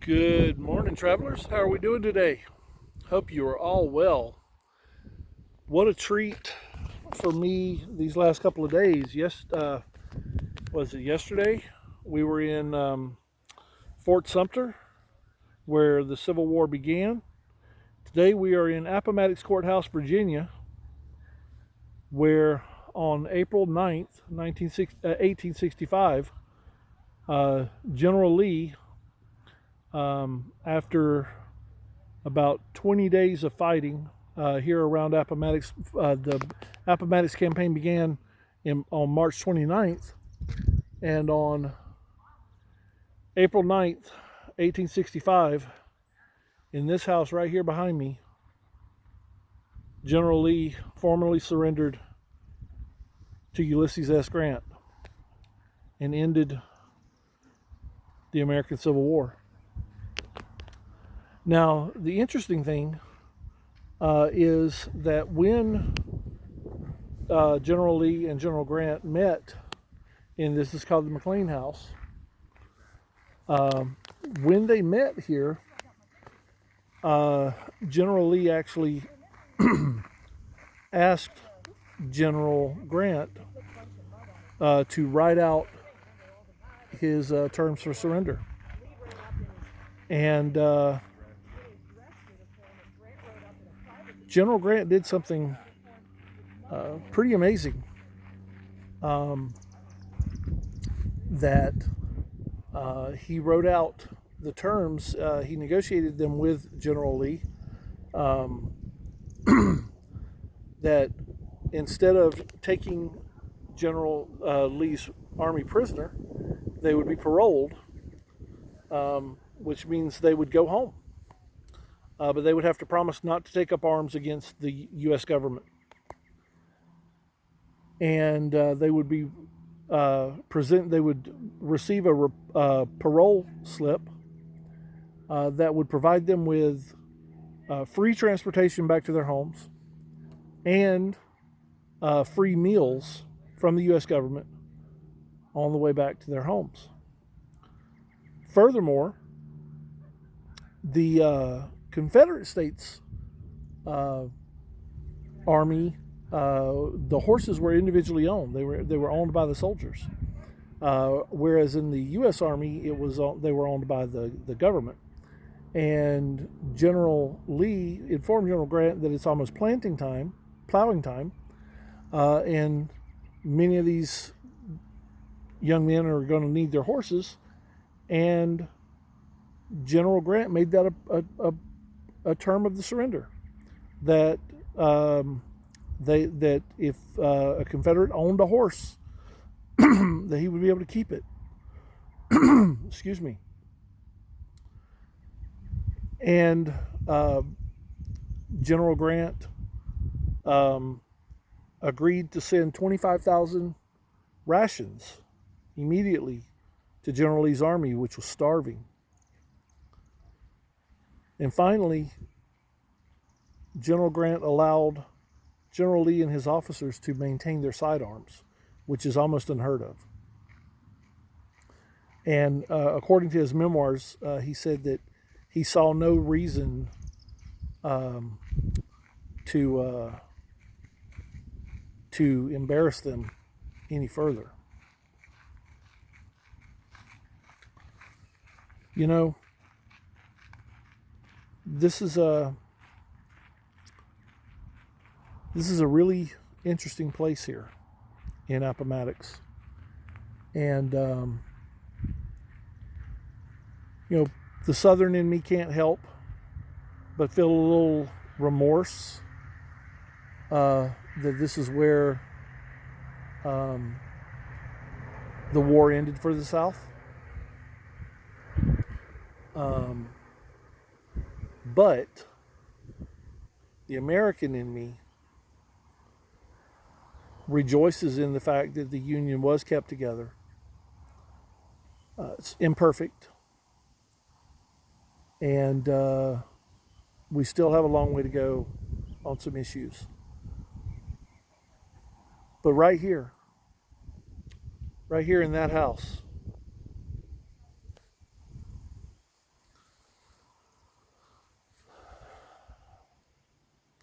Good morning, travelers. How are we doing today? Hope you are all well. What a treat for me these last couple of days. Was it yesterday? We were in Fort Sumter, where the Civil War began. Today we are in Appomattix Courthouse, Virginia, where on April 9th, 1865, General Lee, after about 20 days of fighting here around Appomattix. The Appomattix campaign began on March 29th, and on April 9th, 1865, in this house right here behind me, General Lee formally surrendered to Ulysses S. Grant and ended the American Civil War. Now, the interesting thing is that when General Lee and General Grant met in this is called the McLean House, when they met here, General Lee actually asked General Grant to write out his terms for surrender. And General Grant did something pretty amazing, that he wrote out the terms. He negotiated them with General Lee, that instead of taking General Lee's army prisoner, they would be paroled, which means they would go home. But they would have to promise not to take up arms against the U.S. government. And they would be they would receive a parole slip that would provide them with free transportation back to their homes and free meals from the U.S. government on the way back to their homes. Furthermore, the Confederate States Army, the horses were individually owned. They were owned by the soldiers, whereas in the U.S. Army they were owned by the government. And General Lee informed General Grant that it's almost plowing time, and many of these young men are going to need their horses. And General Grant made that a term of the surrender, that that if a Confederate owned a horse, that he would be able to keep it. Excuse me. And General Grant agreed to send 25,000 rations immediately to General Lee's army, which was starving. And finally, General Grant allowed General Lee and his officers to maintain their sidearms, which is almost unheard of. And according to his memoirs, he said that he saw no reason to embarrass them any further. You know, this is a really interesting place here in Appomattix, and the Southern in me can't help but feel a little remorse that this is where the war ended for the South. But the American in me rejoices in the fact that the Union was kept together. It's imperfect, and we still have a long way to go on some issues. But right here in that house,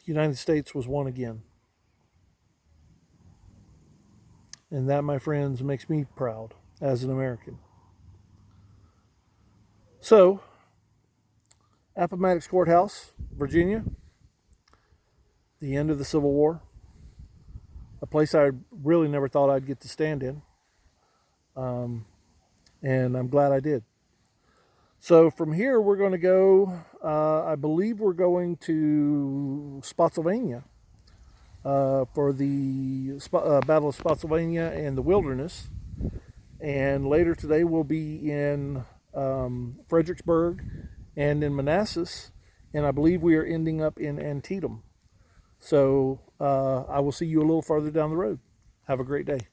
United States was won again. And that, my friends, makes me proud as an American. So, Appomattix Courthouse, Virginia, the end of the Civil War, a place I really never thought I'd get to stand in. And I'm glad I did. So from here, we're going to go, I believe we're going to Spotsylvania for the Battle of Spotsylvania and the Wilderness. And later today, we'll be in Fredericksburg and in Manassas. And I believe we are ending up in Antietam. So I will see you a little farther down the road. Have a great day.